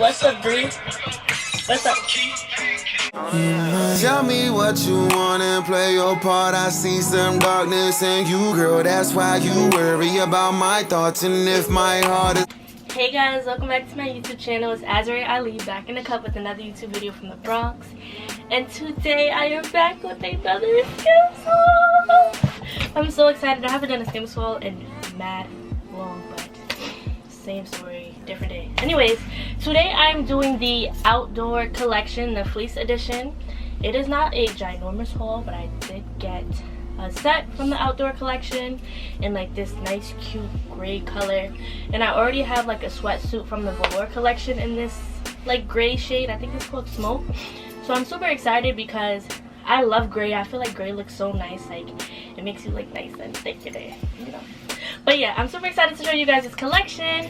What's up, Bree? What's up? Tell me what you want and play your part. I see some darkness in you, girl. That's why you worry about my thoughts. And if my heart is... Hey guys, welcome back to my YouTube channel. It's Azuré back in the cup with another YouTube video from the Bronx. And today I am back with another Skims haul. I'm so excited. I haven't done a Skims haul in mad long, but same story, different day. Anyways, today I'm doing the outdoor collection, the Fleece edition. It is not a ginormous haul, but I did get a set from the outdoor collection in like this nice cute gray color, and I already have like a sweatsuit from the velour collection in this like gray shade. I think it's called Smoke. So I'm super excited because I love gray. I feel like gray looks so nice, like it makes you look nice and thick today, you know. But yeah, I'm super excited to show you guys this collection.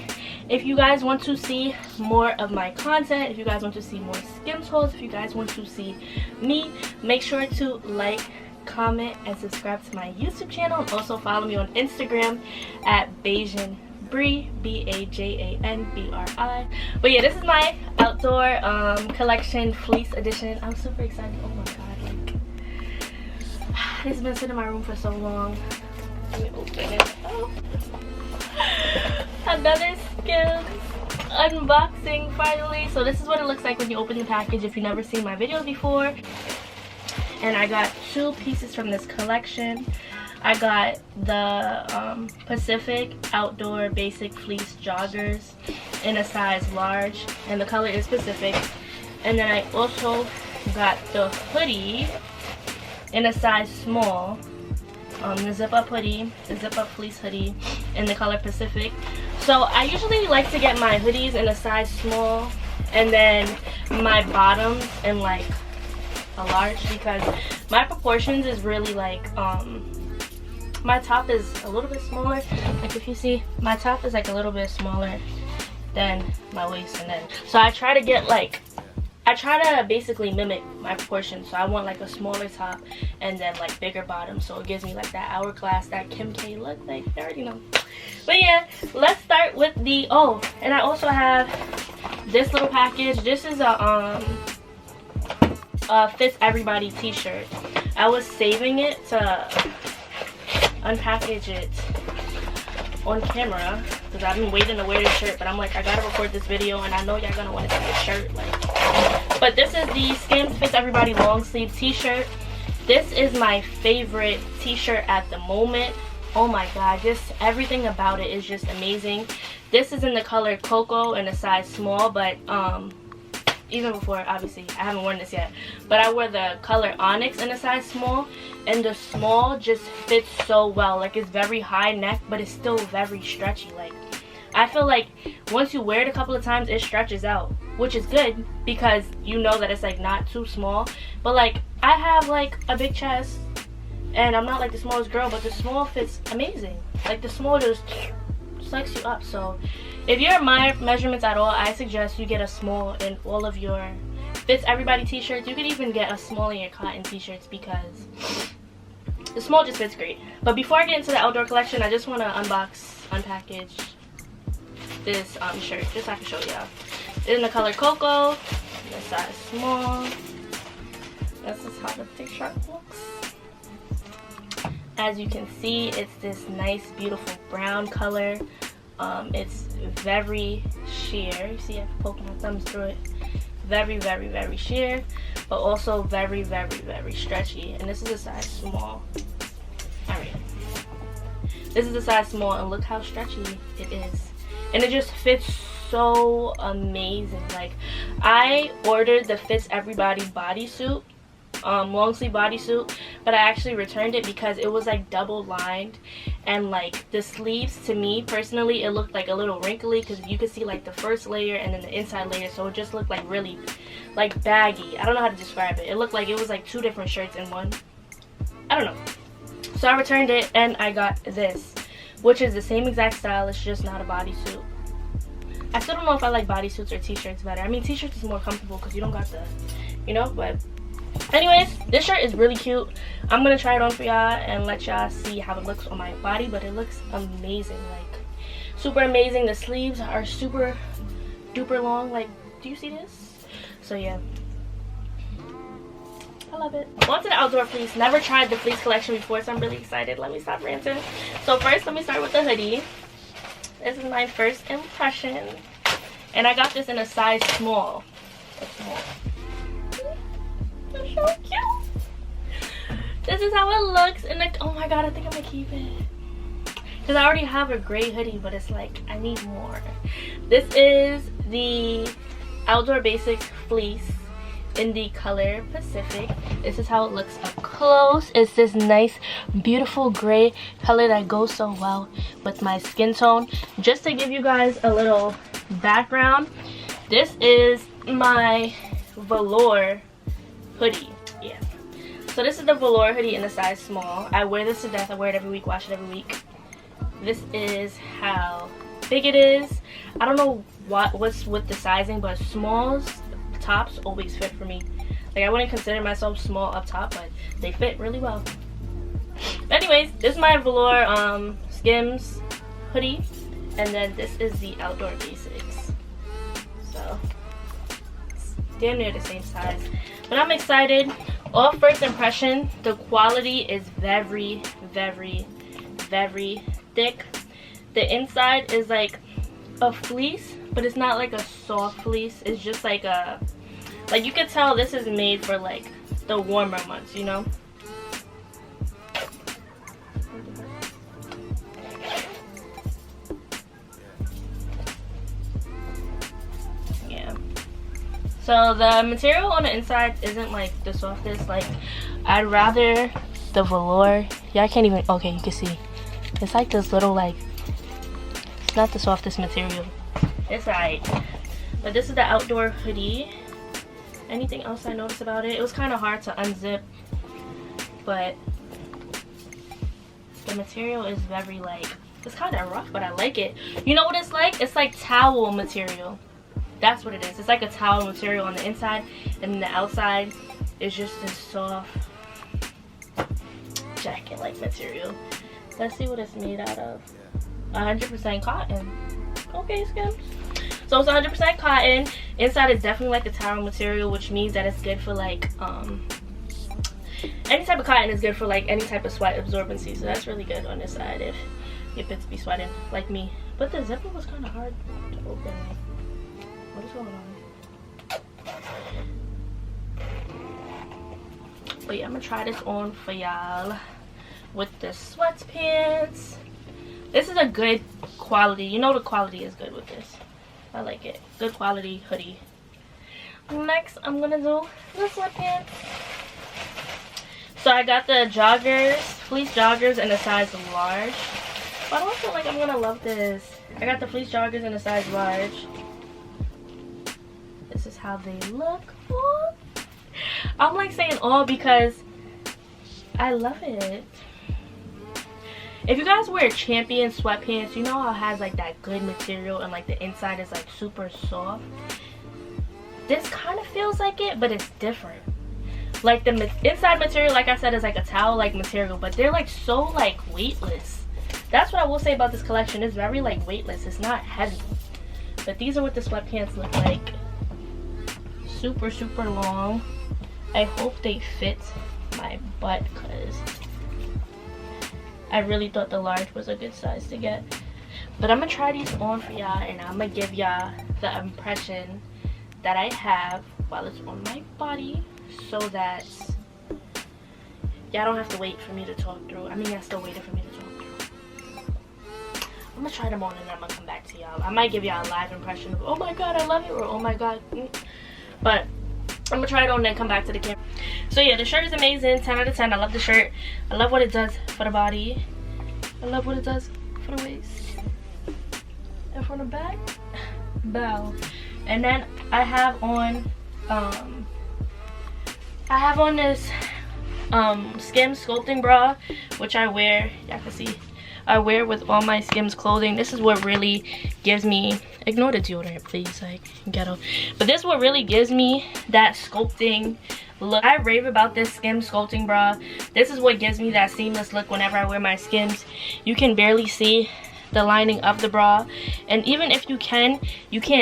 If you guys want to see more of my content, if you guys want to see more Skims hauls, if you guys want to see me, make sure to like, comment, and subscribe to my YouTube channel. And also follow me on Instagram at bajanbri, BAJANBRI. But yeah, this is my outdoor collection Fleece edition. I'm super excited. Oh my god, like it's been sitting in my room for so long. Let me open it. Oh. Another Skims unboxing finally. So this is what it looks like when you open the package if you've never seen my videos before. And I got two pieces from this collection. I got the Pacific Outdoor Basic Fleece Joggers in a size large, and the color is Pacific. And then I also got the hoodie in a size small, the zip-up hoodie, the zip-up fleece hoodie in the color Pacific. So I usually like to get my hoodies in a size small, and then my bottoms in like a large, because my proportions is really like my top is a little bit smaller. Like if you see, my top is like a little bit smaller than my waist, and then so I try to get like, I try to basically mimic my proportions. So I want like a smaller top and then like bigger bottom, so it gives me like that hourglass, that Kim K look. Like you already know. But yeah, let's start with the, oh, and I also have this little package. This is a Fits Everybody t-shirt. I was saving it to unpackage it on camera because I've been waiting to wear this shirt, but I'm like, I gotta record this video and I know y'all gonna want to see the shirt. Like, but this is the Skims Fits Everybody long sleeve t-shirt. This is my favorite t-shirt at the moment. Oh my god, just everything about it is just amazing. This is in the color Cocoa in a size small, but even before, obviously, I haven't worn this yet, but I wore the color Onyx in a size small, and the small just fits so well. Like, it's very high neck, but it's still very stretchy. Like, I feel like once you wear it a couple of times, it stretches out, which is good because you know that it's like not too small. But like, I have like a big chest, and I'm not like the smallest girl, but the small fits amazing. Like, the small just sucks you up. So if you're my measurements at all, I suggest you get a small in all of your Fits Everybody t-shirts. You could even get a small in your cotton t-shirts because the small just fits great. But before I get into the outdoor collection, I just want to unpackage this shirt just so I can show y'all. It's in the color Cocoa, the size small. This is how the picture looks. As you can see, it's this nice, beautiful brown color. It's very sheer. You see, I can poke my thumbs through it. Very, very, very sheer, but also very, very, very stretchy. And this is a size small. Alright. This is a size small, and look how stretchy it is. And it just fits so amazing. Like, I ordered the Fits Everybody bodysuit, long sleeve bodysuit, but I actually returned it because it was like double lined, and like the sleeves, to me personally, it looked like a little wrinkly because you could see like the first layer and then the inside layer, so it just looked like really like baggy. I don't know how to describe it. It looked like it was like two different shirts in one. I don't know. So I returned it and I got this, which is the same exact style. It's just not a bodysuit. I still don't know if I like bodysuits or t-shirts better. I mean, t-shirts is more comfortable because you don't got the, you know, but anyways, this shirt is really cute. I'm gonna try it on for y'all and let y'all see how it looks on my body, but it looks amazing, like super amazing. The sleeves are super duper long, like Do you see this? So yeah, I love it. On to the outdoor fleece. Never tried the fleece collection before, so I'm really excited. Let me stop ranting. So first, let me start with the hoodie. This is my first impression, and I got this in a size small. It's so cute. This is how it looks, and like, oh my god, I think I'm gonna keep it because I already have a gray hoodie, but it's like I need more. This is the Outdoor Basics fleece in the color Pacific. This is how it looks up close. It's this nice beautiful gray color that goes so well with my skin tone. Just to give you guys a little background, this is my velour hoodie. Yeah, so this is the velour hoodie in a size small. I wear this to death. I wear it every week, wash it every week. This is how big it is. I don't know what's with the sizing, but smalls tops always fit for me. Like, I wouldn't consider myself small up top, but they fit really well. But anyways, this is my velour Skims hoodie, and then this is the Outdoor Basics. So it's damn near the same size, but I'm excited. Off first impression, the quality is very, very, very thick. The inside is like a fleece, but it's not like a soft fleece. It's just like a, like, you can tell this is made for like the warmer months, you know. Yeah, so the material on the inside isn't like the softest. Like, I'd rather the velour. Yeah, I can't even, okay, you can see it's like this little, like, it's not the softest material. It's alright. But this is the outdoor hoodie. Anything else I noticed about it? It was kind of hard to unzip, but the material is very, like, it's kind of rough, but I like it. You know what it's like? It's like towel material. That's what it is. It's like a towel material on the inside, and the outside is just this soft jacket-like material. Let's see what it's made out of. 100% cotton. Okay, Skims. So it's 100% cotton. Inside is definitely like a towel material, which means that it's good for like any type of cotton is good for like any type of sweat absorbency. So that's really good on this side if your pits be sweating like me. But the zipper was kind of hard to open. What is going on? But yeah, I'm gonna try this on for y'all with the sweatpants. This is a good quality. You know the quality is good with this. I like it. Good quality hoodie. Next, I'm gonna do the sweatpants. So I got the joggers, fleece joggers in a size large. But I don't feel like I'm gonna love this. I got the fleece joggers in a size large. This is how they look. Oh. I'm like saying all because I love it. If you guys wear Champion sweatpants, you know how it has like that good material and like the inside is like super soft. This kind of feels like it, but it's different. Like the inside material, like I said, is like a towel like material, but they're like so like weightless. That's what I will say about this collection. It's very like weightless. It's not heavy. But these are what the sweatpants look like. Super, super long. I hope they fit my butt because I really thought the large was a good size to get. But I'm gonna try these on for y'all, and I'm gonna give y'all the impression that I have while it's on my body, so that y'all don't have to wait for me to talk through. I mean, y'all still waiting for me to talk through. I'm gonna try them on and then I'm gonna come back to y'all. I might give y'all a live impression of, oh my god, I love it, or oh my god. But I'm gonna try it on and then come back to the camera. So yeah, the shirt is amazing. 10 out of 10. I love the shirt. I love what it does for the body. I love what it does for the waist. And for the back, bow. And then I have on this Skims sculpting bra, which I wear. Y'all can see I wear with all my Skims clothing. This is what really gives me, ignore the deodorant please, like ghetto, but this is what really gives me that sculpting look. I rave about this Skims sculpting bra. This is what gives me that seamless look whenever I wear my Skims. You can barely see the lining of the bra. And even if you can't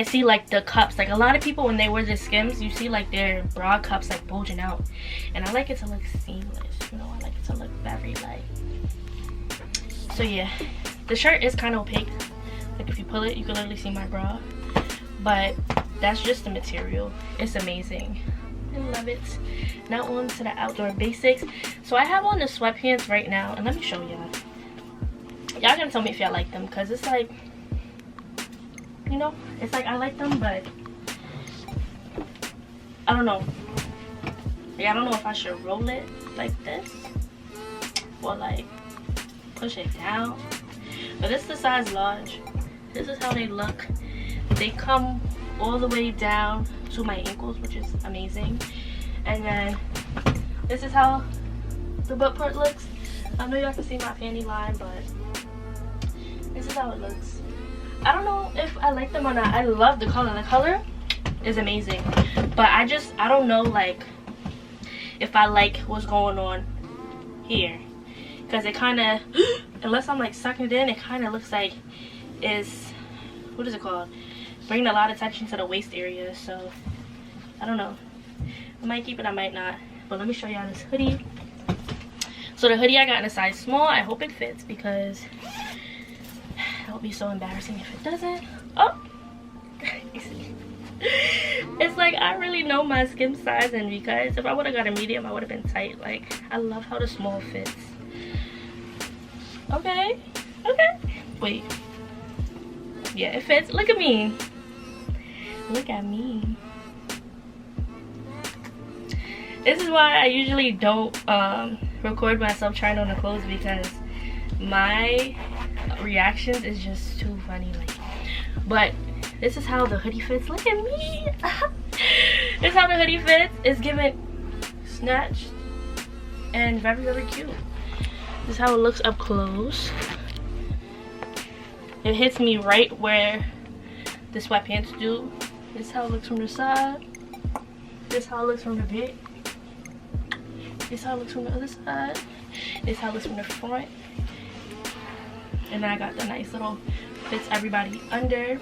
see like the cups. Like a lot of people when they wear the Skims, you see like their bra cups like bulging out, and I like it to look seamless, you know. I like it to look very light. So yeah, the shirt is kind of opaque. Like if you pull it, you can literally see my bra, but that's just the material. It's amazing. I love it. Now on to the outdoor basics. So I have on the sweatpants right now, and let me show y'all. Y'all gonna tell me if y'all like them, because it's like, you know, it's like I like them, but I don't know. Yeah, I don't know if I should roll it like this or like push it down. But this is the size large. This is how they look. They come all the way down to my ankles, which is amazing. And then this is how the butt part looks. I know y'all can see my panty line, but this is how it looks. I don't know if I like them or not. I love the color. The color is amazing, but I don't know like if I like what's going on here, because it kind of unless I'm like sucking it in, it kind of looks like it's, what is it called, bringing a lot of attention to the waist area. So I don't know, I might keep it, I might not. But let me show y'all this hoodie. So the hoodie I got in a size small. I hope it fits, because it would be so embarrassing if it doesn't. Oh, it's like I really know my skin size, and because if I would have got a medium, I would have been tight. Like, I love how the small fits. Okay, wait, yeah, it fits. Look at me, look at me. This is why I usually don't record myself trying on the clothes, because my reactions is just too funny. Like, but this is how the hoodie fits. Look at me. This is how the hoodie fits. It's given snatched and very, very cute. This is how it looks up close. It hits me right where the sweatpants do. This is how it looks from the side. This is how it looks from the back. This is how it looks from the other side. This is how it looks from the front. And then I got the nice little fits everybody under.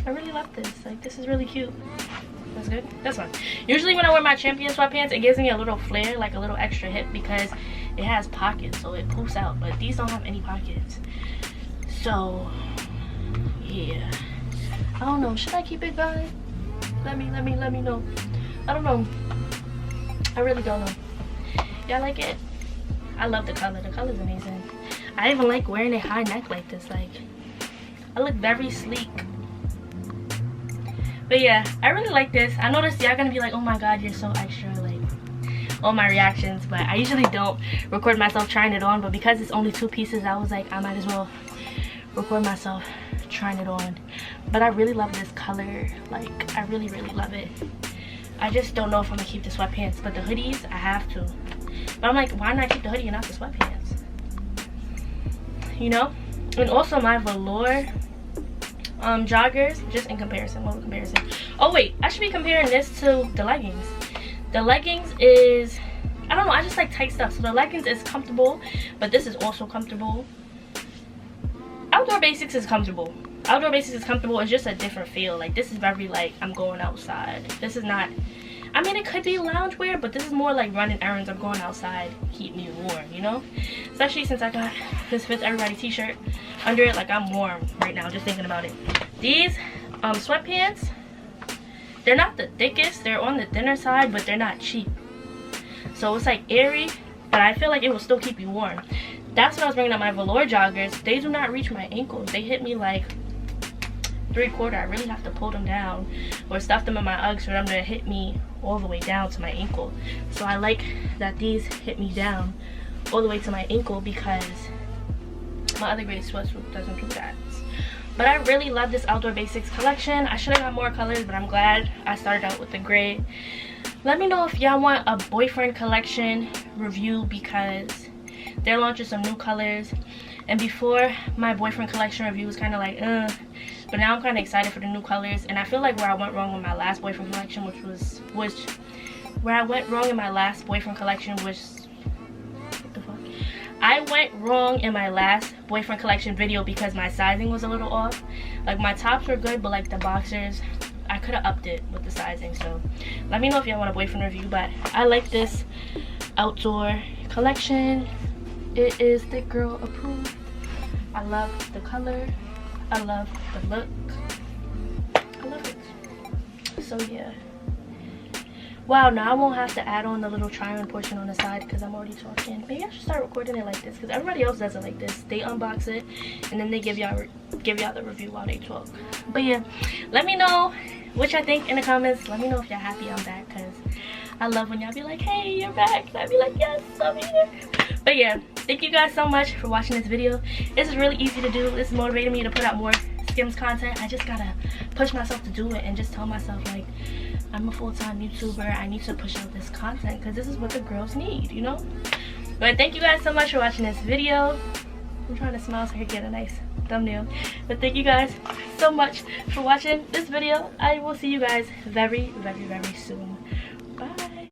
I really love this. Like, this is really cute. That's good. That's fine. Usually when I wear my Champion sweatpants, it gives me a little flare, like a little extra hip, because it has pockets, so it poofs out. But these don't have any pockets. So yeah, I don't know. Should I keep it, guys? Let me know. I don't know. I really don't know. Y'all like it? I love the color. The color's amazing. I even like wearing a high neck like this. Like, I look very sleek. But yeah, I really like this. I noticed y'all gonna be like, oh my god, you're so extra, like all my reactions. But I usually don't record myself trying it on, but because it's only 2 pieces, I was like, I might as well record myself trying it on. But I really love this color. Like, I really love it. I just don't know if I'm gonna keep the sweatpants, but the hoodies I have to. But I'm like, why not keep the hoodie and not the sweatpants, you know? And also my velour joggers, just in comparison. What comparison? Oh wait, I should be comparing this to the leggings. The leggings is, I don't know, I just like tight stuff. So the leggings is comfortable, but this is also comfortable. Outdoor Basics is comfortable. Outdoor Basics is comfortable. It's just a different feel. Like, this is very like I'm going outside. This is not, I mean, it could be loungewear, but this is more like running errands. I'm going outside, keep me warm, you know? Especially since I got this Fits Everybody t-shirt under it. Like, I'm warm right now just thinking about it. These sweatpants, they're not the thickest. They're on the thinner side, but they're not cheap. So it's like airy, but I feel like it will still keep you warm. That's when I was bringing up my velour joggers. They do not reach my ankles. They hit me like 3/4. I really have to pull them down or stuff them in my Uggs for them to hit me all the way down to my ankle. So I like that these hit me down all the way to my ankle, because my other gray sweatsuit doesn't do that. But I really love this Outdoor Basics collection. I should have got more colors, but I'm glad I started out with the gray. Let me know if y'all want a boyfriend collection review, because they're launching some new colors. And before, my boyfriend collection review was kind of like, but now I'm kind of excited for the new colors. And I feel like where I went wrong with my last boyfriend collection, where I went wrong in my last boyfriend collection was, what the fuck? I went wrong in my last boyfriend collection video because my sizing was a little off. Like my tops were good, but like the boxers, I could have upped it with the sizing. So let me know if y'all want a boyfriend review. But I like this outdoor collection. It is thick girl approved. I love the color. I love the look. I love it. So yeah. Wow, now I won't have to add on the little try-on portion on the side because I'm already talking. Maybe I should start recording it like this because everybody else does it like this. They unbox it and then they give y'all the review while they talk. But yeah, let me know what y'all think in the comments. Let me know if y'all happy I'm back because I love when y'all be like, hey, you're back. And I'd be like, yes, I'm here. But yeah, thank you guys so much for watching this video. This is really easy to do. This is motivating me to put out more Skims content. I just gotta push myself to do it and just tell myself like, I'm a full-time YouTuber. I need to push out this content because this is what the girls need, you know? But thank you guys so much for watching this video. I'm trying to smile so I can get a nice thumbnail. But thank you guys so much for watching this video. I will see you guys very, very, very soon. Bye.